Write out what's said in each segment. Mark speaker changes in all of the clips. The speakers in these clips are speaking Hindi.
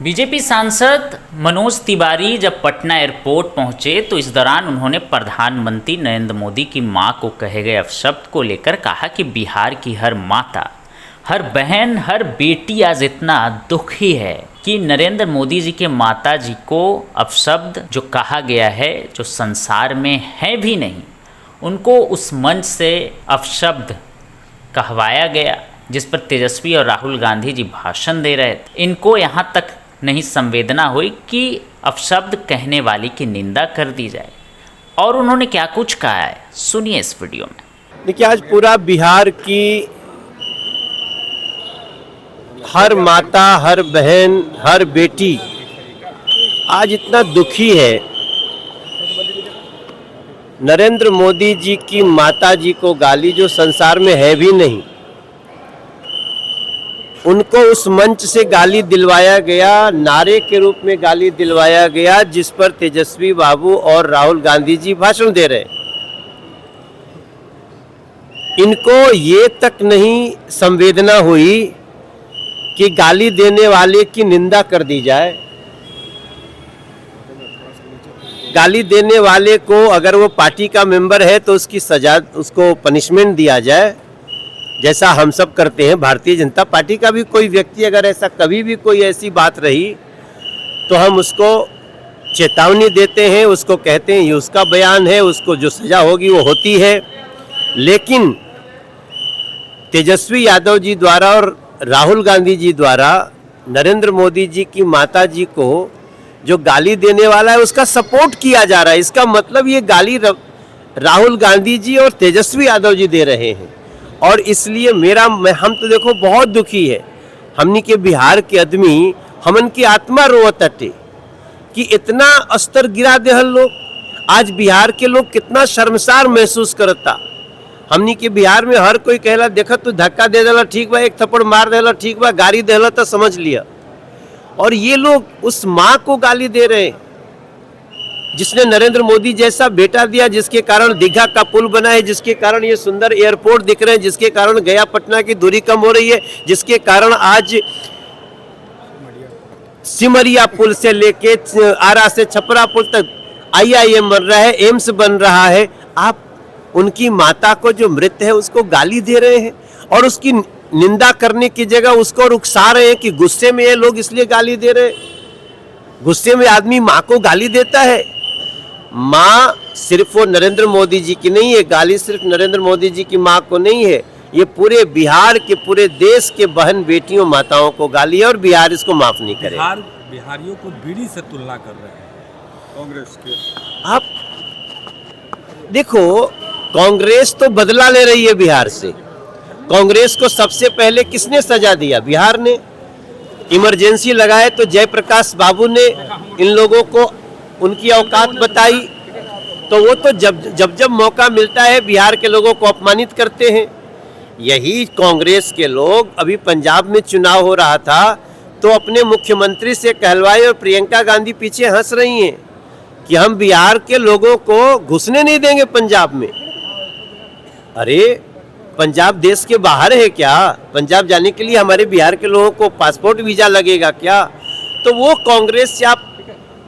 Speaker 1: बीजेपी सांसद मनोज तिवारी जब पटना एयरपोर्ट पहुंचे तो इस दौरान उन्होंने प्रधानमंत्री नरेंद्र मोदी की मां को कहे गए अपशब्द को लेकर कहा कि बिहार की हर माता, हर बहन, हर बेटी आज इतना दुखी है कि नरेंद्र मोदी जी के माता जी को अपशब्द जो कहा गया है, जो संसार में है भी नहीं, उनको उस मंच से अपशब्द कहवाया गया जिस पर तेजस्वी और राहुल गांधी जी भाषण दे रहे थे। इनको यहाँ तक नहीं संवेदना हुई कि अपशब्द कहने वाली की निंदा कर दी जाए। और उन्होंने क्या कुछ कहा है, सुनिए इस वीडियो में।
Speaker 2: देखिए, आज पूरा बिहार की हर माता, हर बहन, हर बेटी आज इतना दुखी है। नरेंद्र मोदी जी की माता जी को गाली जो संसार में है भी नहीं, उनको उस मंच से गाली दिलवाया गया, नारे के रूप में गाली दिलवाया गया, जिस पर तेजस्वी बाबू और राहुल गांधी जी भाषण दे रहे। इनको ये तक नहीं संवेदना हुई कि गाली देने वाले की निंदा कर दी जाए। गाली देने वाले को अगर वो पार्टी का मेंबर है तो उसकी सजा, उसको पनिशमेंट दिया जाए, जैसा हम सब करते हैं। भारतीय जनता पार्टी का भी कोई व्यक्ति अगर ऐसा कभी भी कोई ऐसी बात रही तो हम उसको चेतावनी देते हैं, उसको कहते हैं ये उसका बयान है, उसको जो सजा होगी वो होती है। लेकिन तेजस्वी यादव जी द्वारा और राहुल गांधी जी द्वारा नरेंद्र मोदी जी की माता जी को जो गाली देने वाला है उसका सपोर्ट किया जा रहा है। इसका मतलब ये गाली राहुल गांधी जी और तेजस्वी यादव जी दे रहे हैं। और इसलिए हम तो देखो बहुत दुखी है। हमनी के बिहार के आदमी, हमन की आत्मा रोवत अटे कि इतना स्तर गिरा दे हल लोग। आज बिहार के लोग कितना शर्मसार महसूस करता। हमनी के बिहार में हर कोई कहला देखा तू धक्का दे देला ठीक बा, एक थप्पड़ मार देला ठीक बा, गाली देला तो समझ लिया। और ये लोग उस माँ को गाली दे रहे हैं जिसने नरेंद्र मोदी जैसा बेटा दिया, जिसके कारण दीघा का पुल बना है, जिसके कारण ये सुंदर एयरपोर्ट दिख रहे हैं, जिसके कारण गया पटना की दूरी कम हो रही है, जिसके कारण आज सिमरिया पुल से लेके आरा से छपरा पुल तक IIM बन रहा है, एम्स बन रहा है। आप उनकी माता को जो मृत है उसको गाली दे रहे हैं और उसकी निंदा करने की जगह उसको रुखसा रहे हैं कि गुस्से में ये लोग इसलिए गाली दे रहे हैं। गुस्से में आदमी माँ को गाली देता है। माँ सिर्फ वो नरेंद्र मोदी जी की नहीं है, गाली सिर्फ नरेंद्र मोदी जी की माँ को नहीं है, ये पूरे बिहार के, पूरे देश के बहन बेटियों माताओं को गाली है और बिहार इसको माफ नहीं करे।
Speaker 3: बिहारियों को बीड़ी से तुलना कर रहे हैं कांग्रेस के।
Speaker 2: आप देखो, कांग्रेस तो बदला ले रही है बिहार से। कांग्रेस को सबसे पहले किसने सजा दिया? बिहार ने। इमरजेंसी लगाए तो जयप्रकाश बाबू ने इन लोगों को उनकी औकात बताई, तो वो तो जब मौका मिलता है बिहार के लोगों को अपमानित करते हैं। यही कांग्रेस के लोग, अभी पंजाब में चुनाव हो रहा था तो अपने मुख्यमंत्री से कहलवाए और प्रियंका गांधी पीछे हंस रही हैं कि हम बिहार के लोगों को घुसने नहीं देंगे पंजाब में। अरे पंजाब देश के बाहर है क्या? पंजाब जाने के लिए हमारे बिहार के लोगों को पासपोर्ट वीजा लगेगा क्या? तो वो कांग्रेस से आप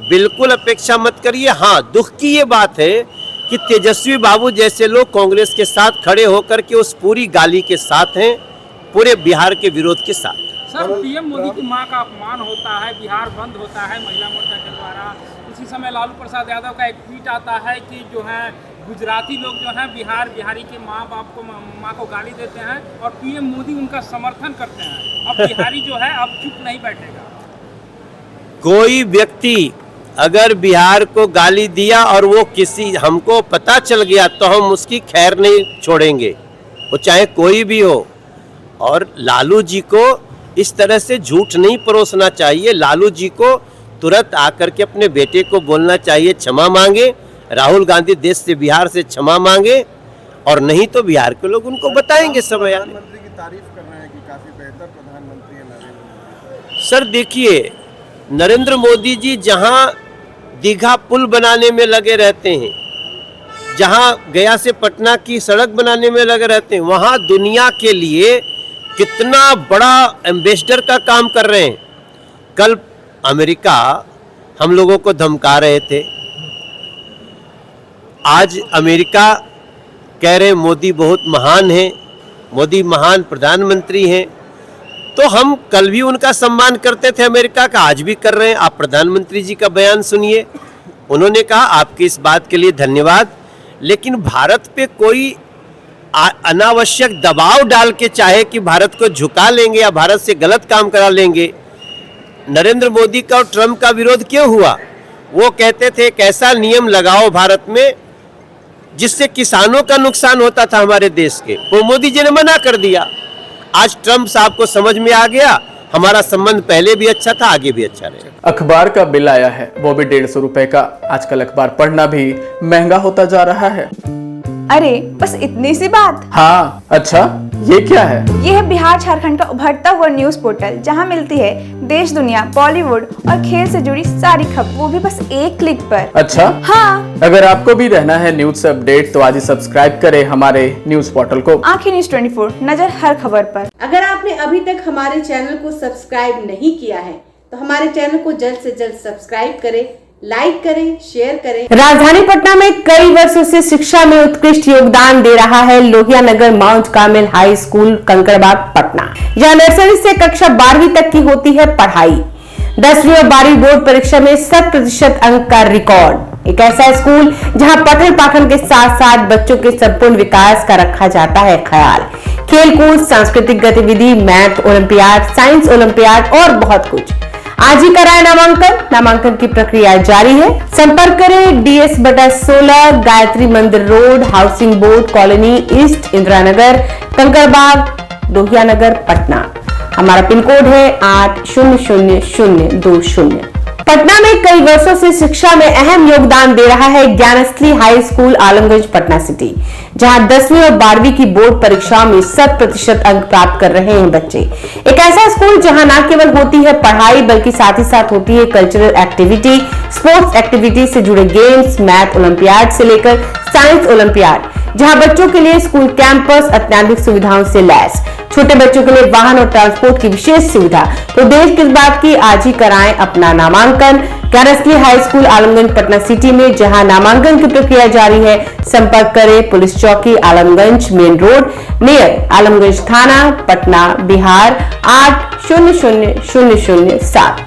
Speaker 2: बिल्कुल अपेक्षा मत करिए। हाँ, दुख की ये बात है कि तेजस्वी बाबू जैसे लोग कांग्रेस के साथ खड़े होकर के उस पूरी गाली के साथ हैं, पूरे बिहार के विरोध के साथ।
Speaker 4: सर, PM मोदी की मां का अपमान होता है, बिहार बंद होता है महिला मोर्चा के द्वारा। उसी समय लालू प्रसाद यादव का एक ट्वीट आता है कि जो है गुजराती लोग जो है बिहारी के माँ को गाली देते हैं और PM मोदी उनका समर्थन करते हैं। अब बिहारी जो है अब चुप नहीं बैठेगा।
Speaker 2: कोई व्यक्ति अगर बिहार को गाली दिया और वो किसी हमको पता चल गया तो हम उसकी खैर नहीं छोड़ेंगे, वो चाहे कोई भी हो। और लालू जी को इस तरह से झूठ नहीं परोसना चाहिए। लालू जी को तुरंत आकर के अपने बेटे को बोलना चाहिए क्षमा मांगे। राहुल गांधी देश से, बिहार से क्षमा मांगे, और नहीं तो बिहार के लोग उनको बताएंगे समय आने।
Speaker 3: प्रधानमंत्री की तारीफ कर रहे हैं कि काफी बेहतर प्रधानमंत्री है नरेंद्र मोदी।
Speaker 2: सर देखिए, नरेंद्र मोदी जी जहां दीघा पुल बनाने में लगे रहते हैं, जहां गया से पटना की सड़क बनाने में लगे रहते हैं, वहां दुनिया के लिए कितना बड़ा एम्बेसडर का काम कर रहे हैं। कल अमेरिका हम लोगों को धमका रहे थे, आज अमेरिका कह रहे मोदी बहुत महान है, मोदी महान प्रधानमंत्री हैं। तो हम कल भी उनका सम्मान करते थे अमेरिका का, आज भी कर रहे हैं। आप प्रधानमंत्री जी का बयान सुनिए, उन्होंने कहा आपकी इस बात के लिए धन्यवाद, लेकिन भारत पे कोई अनावश्यक दबाव डाल के चाहे कि भारत को झुका लेंगे या भारत से गलत काम करा लेंगे। नरेंद्र मोदी का और ट्रंप का विरोध क्यों हुआ? वो कहते थे एक ऐसा नियम लगाओ भारत में जिससे किसानों का नुकसान होता था हमारे देश के, वो मोदी जी ने मना कर दिया। आज ट्रंप साहब को समझ में आ गया, हमारा संबंध पहले भी अच्छा था, आगे भी अच्छा रहेगा।
Speaker 5: अखबार का बिल आया है, वो भी 150 रुपए का। आजकल अखबार पढ़ना भी महंगा होता जा रहा है।
Speaker 6: अरे बस इतनी सी बात।
Speaker 5: हाँ, अच्छा ये क्या है?
Speaker 6: ये है बिहार झारखंड का उभरता हुआ न्यूज पोर्टल, जहां मिलती है देश दुनिया, बॉलीवुड और खेल से जुड़ी सारी खबर, वो भी बस एक क्लिक पर।
Speaker 5: अच्छा
Speaker 6: हाँ,
Speaker 5: अगर आपको भी रहना है न्यूज से अपडेट तो आज ही सब्सक्राइब करें हमारे न्यूज पोर्टल को।
Speaker 6: आंखें न्यूज 24, नजर हर खबर पर।
Speaker 7: अगर आपने अभी तक हमारे चैनल को सब्सक्राइब नहीं किया है तो हमारे चैनल को जल्द से जल्द सब्सक्राइब करें, लाइक करें, शेयर करें।
Speaker 8: राजधानी पटना में कई वर्षों से शिक्षा में उत्कृष्ट योगदान दे रहा है Lohia Nagar Mount Carmel high school Kankarbagh Patna. यहाँ नर्सरी से कक्षा 12वीं तक की होती है पढ़ाई। 10वीं और 12वीं बोर्ड परीक्षा में 100% अंक का रिकॉर्ड। एक ऐसा स्कूल जहाँ पठन पाठन के साथ साथ बच्चों के संपूर्ण विकास का रखा जाता है ख्याल। खेलकूद, सांस्कृतिक गतिविधि, मैथ ओलंपियाड, साइंस ओलंपियाड और बहुत कुछ। आज ही कराए नामांकन की प्रक्रिया जारी है। संपर्क करें DS/16 Gayatri Mandir road, housing board colony east, Indira Nagar, Kankarbagh, Lohia Nagar, Patna. हमारा पिन कोड है 800020। पटना में कई वर्षों से शिक्षा में अहम योगदान दे रहा है Gyansthali high school Alamganj Patna city, जहां 10वीं और 12वीं की बोर्ड परीक्षाओं में 100% अंक प्राप्त कर रहे हैं बच्चे। एक ऐसा स्कूल जहां न केवल होती है पढ़ाई बल्कि साथ ही साथ होती है कल्चरल एक्टिविटी, स्पोर्ट्स एक्टिविटी से जुड़े गेम्स, मैथ ओलंपियाड से लेकर साइंस ओलंपियाड, जहां बच्चों के लिए स्कूल कैंपस अत्याधुनिक सुविधाओं से लैस, छोटे बच्चों के लिए वाहन और ट्रांसपोर्ट की विशेष सुविधा। तो देर किस बात की, आज ही कराएं अपना नामांकन Gyansthali high school Alamganj Patna city में, जहां नामांकन की प्रक्रिया जारी है। संपर्क करें पुलिस चौकी Alamganj main road near Alamganj थाना, पटना, बिहार 800007।